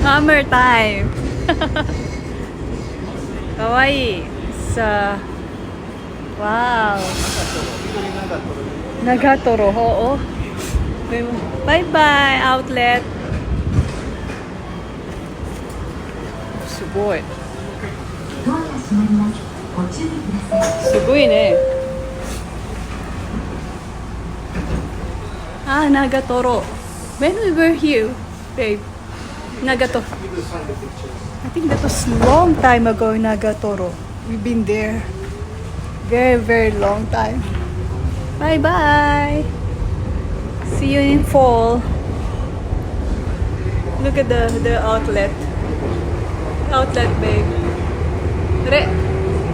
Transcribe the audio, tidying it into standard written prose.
Hammer time. Kawaii. Sa wow. Nagatoro. Oo. Bye-bye, outlet. Sugoi. Sugoi ne. Ah, Nagatoro. When we were here, babe. Nagato. I think that was long time ago in Nagatoro. We've been there. Very, very long time. Bye-bye. See you in fall. Look at the outlet. Outlet, babe. Re.